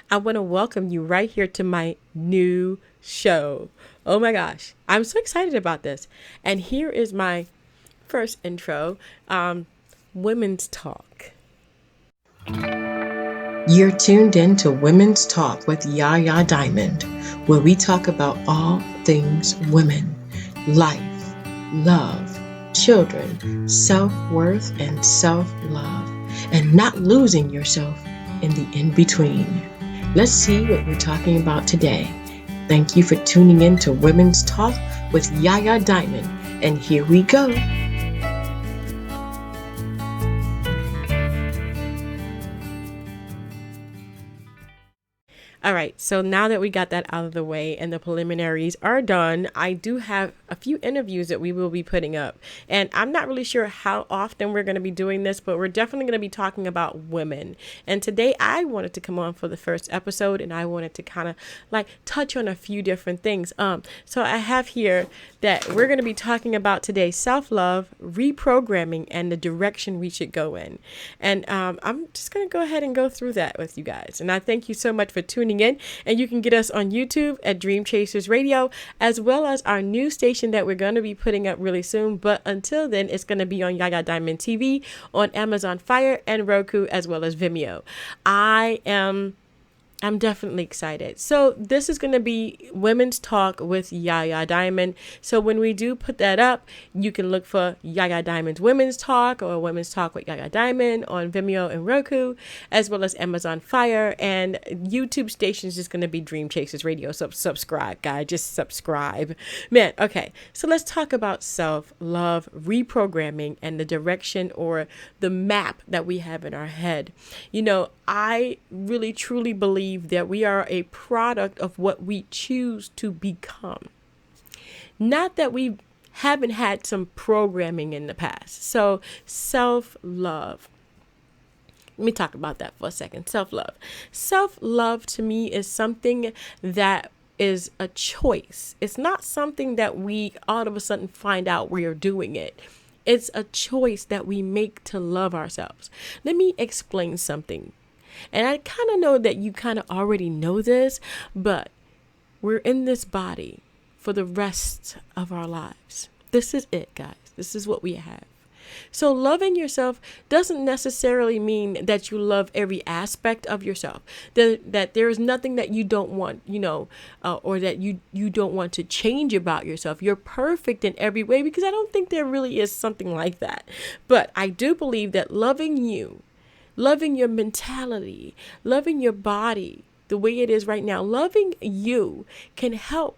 I want to welcome you right here to my new show. Oh my gosh, I'm so excited about this. And here is my first intro, Women's Talk. You're tuned in to Women's Talk with Yaya Diamond, where we talk about all things women, life, love, children, self worth, and self love, and not losing yourself in the in between. Let's see what we're talking about today. Thank you for tuning in to Women's Talk with Yaya Diamond, and here we go. All right, so now that we got that out of the way and the preliminaries are done, I do have a few interviews that we will be putting up. And I'm not really sure how often we're going to be doing this, but we're definitely going to be talking about women. And today I wanted to come on for the first episode and I wanted to kind of like touch on a few different things. So I have here that we're going to be talking about today self-love, reprogramming, and the direction we should go in. And I'm just going to go ahead and go through that with you guys. And I thank you so much for tuning in, and you can get us on YouTube at Dream Chasers Radio, as well as our new station that we're going to be putting up really soon. But until then, it's going to be on Yaya Diamond TV, on Amazon Fire, and Roku, as well as Vimeo. I'm definitely excited. So this is going to be Women's Talk with Yaya Diamond. So when we do put that up, you can look for Yaya Diamond's Women's Talk or Women's Talk with Yaya Diamond on Vimeo and Roku, as well as Amazon Fire, and YouTube station is just going to be Dream Chasers Radio. So subscribe, guys. Just subscribe. Man, okay. So let's talk about self-love, reprogramming, and the direction or the map that we have in our head. You know, I really truly believe that we are a product of what we choose to become. Not that we haven't had some programming in the past. So self-love. Let me talk about that for a second. Self-love. Self-love to me is something that is a choice. It's not something that we all of a sudden find out we are doing it. It's a choice that we make to love ourselves. Let me explain something. And I kind of know that you kind of already know this, but we're in this body for the rest of our lives. This is it, guys. This is what we have. So loving yourself doesn't necessarily mean that you love every aspect of yourself, that there is nothing that you don't want, or that you don't want to change about yourself. You're perfect in every way, because I don't think there really is something like that. But I do believe that loving you, loving your mentality, loving your body the way it is right now, loving you can help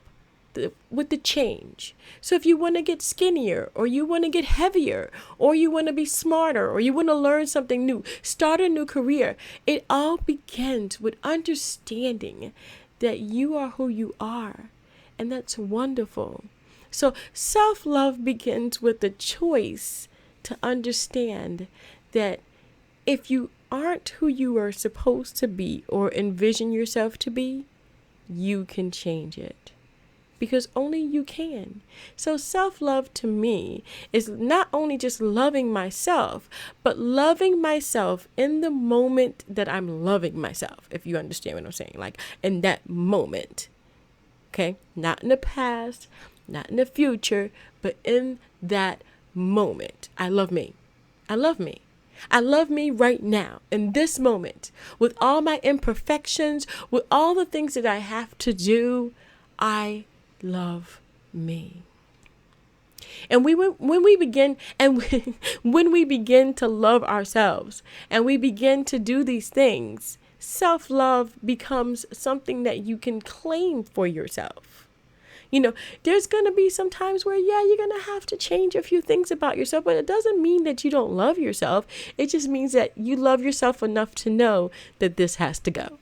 with the change. So if you want to get skinnier, or you want to get heavier, or you want to be smarter, or you want to learn something new, start a new career, it all begins with understanding that you are who you are. And that's wonderful. So self-love begins with the choice to understand that if you aren't who you are supposed to be or envision yourself to be, you can change it. Because only you can. So self-love to me is not only just loving myself, but loving myself in the moment that I'm loving myself, if you understand what I'm saying. Like in that moment. Okay? Not in the past, not in the future, but in that moment. I love me. I love me. I love me right now, in this moment, with all my imperfections, with all the things that I have to do. I love me. And when we begin when we begin to love ourselves and we begin to do these things, self-love becomes something that you can claim for yourself. There's going to be some times where, you're going to have to change a few things about yourself, but it doesn't mean that you don't love yourself. It just means that you love yourself enough to know that this has to go.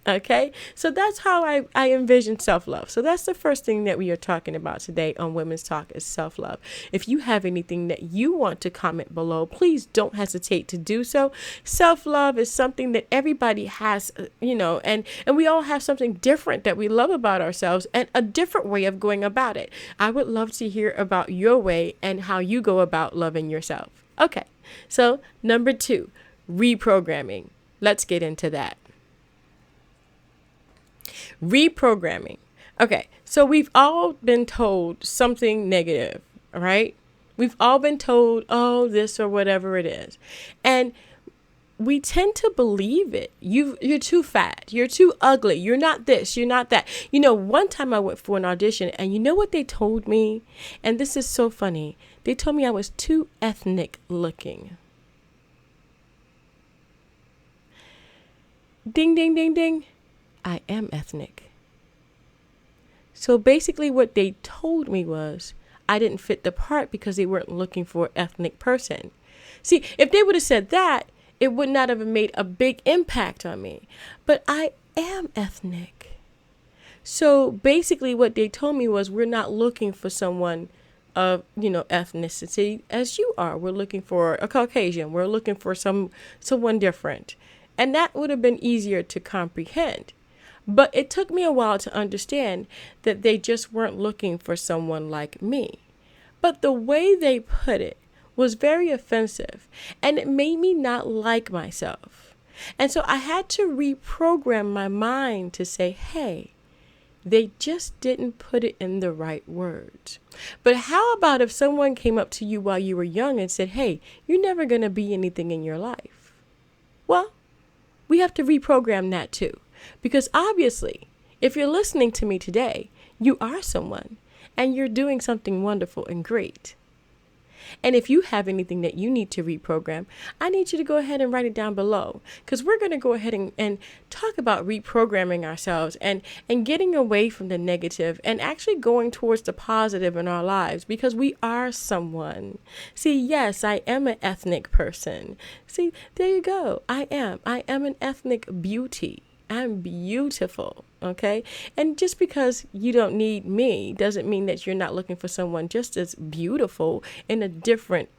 Okay, so that's how I envision self-love. So that's the first thing that we are talking about today on Women's Talk is self-love. If you have anything that you want to comment below, please don't hesitate to do so. Self-love is something that everybody has, and we all have something different that we love about ourselves and a different way of going about it. I would love to hear about your way and how you go about loving yourself. Okay, so number 2, reprogramming. Let's get into that. Reprogramming. Okay, so we've all been told something negative, right? We've all been told, oh, this or whatever it is. And we tend to believe it. You're too fat. You're too ugly. You're not this. You're not that. One time I went for an audition, and you know what they told me? And this is so funny. They told me I was too ethnic looking. Ding, ding, ding, ding. I am ethnic. So basically what they told me was I didn't fit the part because they weren't looking for an ethnic person. See, if they would have said that, it would not have made a big impact on me. But I am ethnic. So basically what they told me was we're not looking for someone of, ethnicity as you are. We're looking for a Caucasian. We're looking for someone different. And that would have been easier to comprehend. But it took me a while to understand that they just weren't looking for someone like me. But the way they put it was very offensive, and it made me not like myself. And so I had to reprogram my mind to say, hey, they just didn't put it in the right words. But how about if someone came up to you while you were young and said, hey, you're never going to be anything in your life? Well, we have to reprogram that too. Because obviously, if you're listening to me today, you are someone and you're doing something wonderful and great. And if you have anything that you need to reprogram, I need you to go ahead and write it down below, because we're going to go ahead and talk about reprogramming ourselves and getting away from the negative and actually going towards the positive in our lives, because we are someone. See, yes, I am an ethnic person. See, there you go. I am an ethnic beauty. I'm beautiful, okay? And just because you don't need me doesn't mean that you're not looking for someone just as beautiful in a different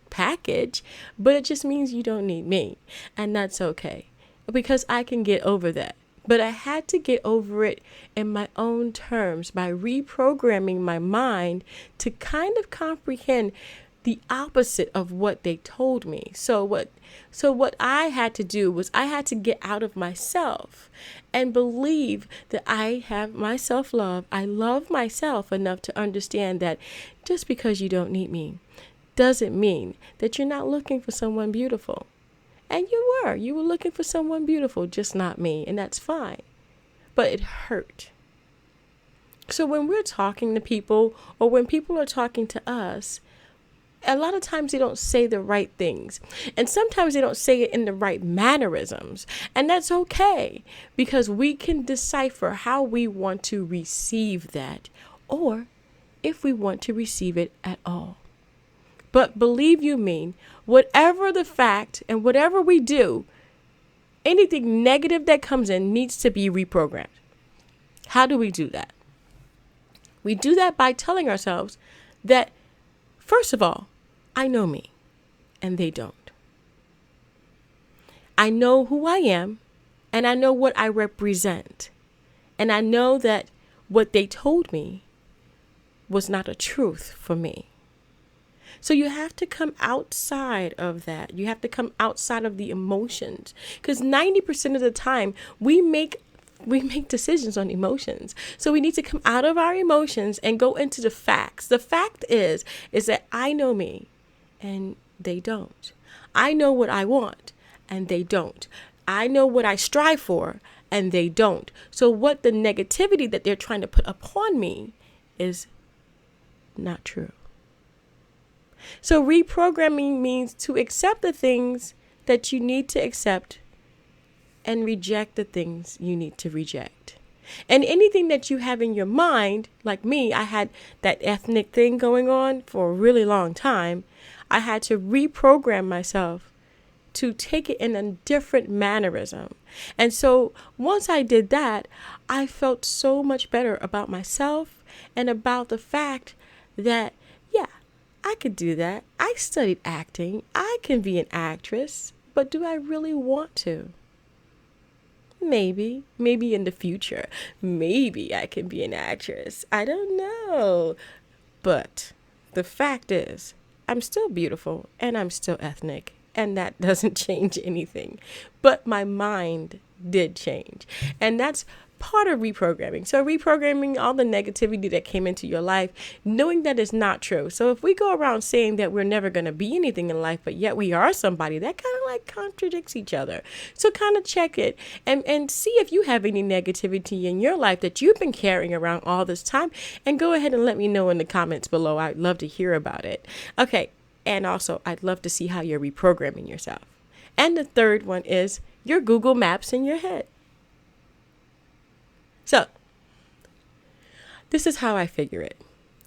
package, but it just means you don't need me. And that's okay, because I can get over that. But I had to get over it in my own terms by reprogramming my mind to kind of comprehend the opposite of what they told me. So what I had to do was I had to get out of myself and believe that I have my self-love. I love myself enough to understand that just because you don't need me doesn't mean that you're not looking for someone beautiful. And you were looking for someone beautiful, just not me, and that's fine. But it hurt. So when we're talking to people, or when people are talking to us, a lot of times they don't say the right things. And sometimes they don't say it in the right mannerisms. And that's okay, because we can decipher how we want to receive that, or if we want to receive it at all. But believe you me, whatever the fact and whatever we do, anything negative that comes in needs to be reprogrammed. How do we do that? We do that by telling ourselves that, first of all, I know me, and they don't. I know who I am, and I know what I represent. And I know that what they told me was not a truth for me. So you have to come outside of that. You have to come outside of the emotions, because 90% of the time we make decisions on emotions. So we need to come out of our emotions and go into the facts. The fact is that I know me, and they don't. I know what I want, and they don't. I know what I strive for, and they don't. So what the negativity that they're trying to put upon me is not true. So reprogramming means to accept the things that you need to accept and reject the things you need to reject. And anything that you have in your mind, like me, I had that ethnic thing going on for a really long time. I had to reprogram myself to take it in a different mannerism. And so once I did that, I felt so much better about myself and about the fact that, yeah, I could do that. I studied acting. I can be an actress, but do I really want to? Maybe in the future, maybe I can be an actress. I don't know. But the fact is, I'm still beautiful and I'm still ethnic, and that doesn't change anything. But my mind did change. And that's part of reprogramming. So reprogramming all the negativity that came into your life, knowing that it's not true. So if we go around saying that we're never going to be anything in life, but yet we are somebody, that kind of like contradicts each other. So kind of check it and see if you have any negativity in your life that you've been carrying around all this time, and go ahead and let me know in the comments below. I'd love to hear about it. Okay. And also, I'd love to see how you're reprogramming yourself. And the third one is your Google Maps in your head. So, this is how I figure it.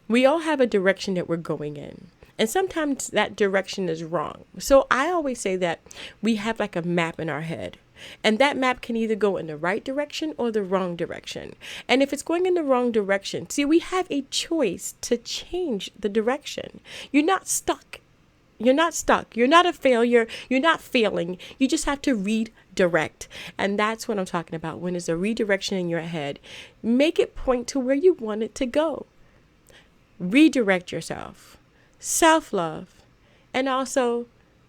We all have a direction that we're going in. And sometimes that direction is wrong. So I always say that we have like a map in our head. And that map can either go in the right direction or the wrong direction. And if it's going in the wrong direction, see, we have a choice to change the direction. You're not stuck. You're not stuck. You're not a failure. You're not failing. You just have to redirect. And that's what I'm talking about. When there's a redirection in your head, make it point to where you want it to go. Redirect yourself. Self-love. And also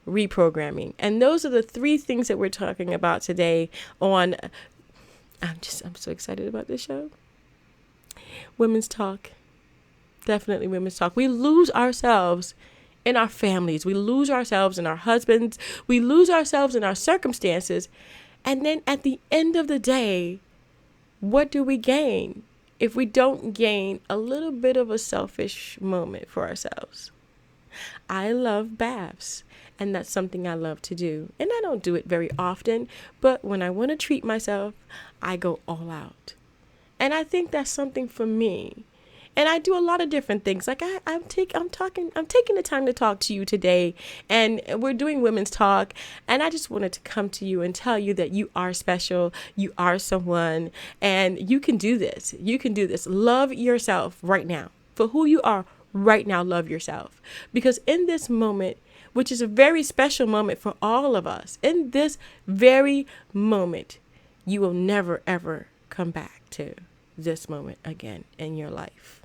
reprogramming. And those are the three things that we're talking about today on, I'm so excited about this show. Women's Talk. Definitely Women's Talk. We lose ourselves in our families. We lose ourselves in our husbands. We lose ourselves in our circumstances. And then at the end of the day, what do we gain if we don't gain a little bit of a selfish moment for ourselves? I love baths, and that's something I love to do. And I don't do it very often, but when I want to treat myself, I go all out. And I think that's something for me. And I do a lot of different things. Like I'm taking the time to talk to you today, and we're doing Women's Talk. And I just wanted to come to you and tell you that you are special. You are someone, and you can do this. You can do this. Love yourself right now for who you are right now. Love yourself, because in this moment, which is a very special moment for all of us, in this very moment, you will never, ever come back to this moment again in your life.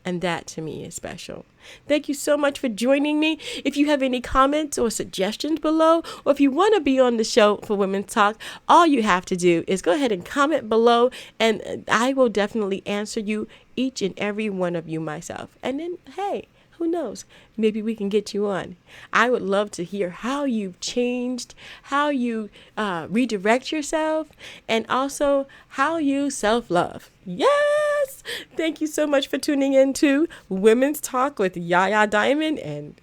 And that to me is special. Thank you so much for joining me. If you have any comments or suggestions below, or if you want to be on the show for Women's Talk, all you have to do is go ahead and comment below, and I will definitely answer you, each and every one of you myself. And then, hey, who knows? Maybe we can get you on. I would love to hear how you've changed, how you redirect yourself, and also how you self-love. Yes! Thank you so much for tuning in to Women's Talk with Yaya Diamond, and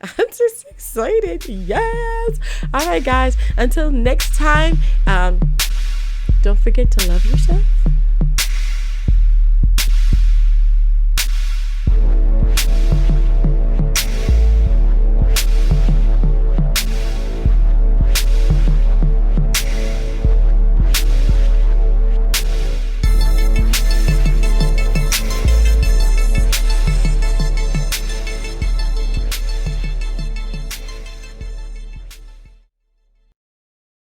I'm just excited. Yes! All right, guys. Until next time, don't forget to love yourself.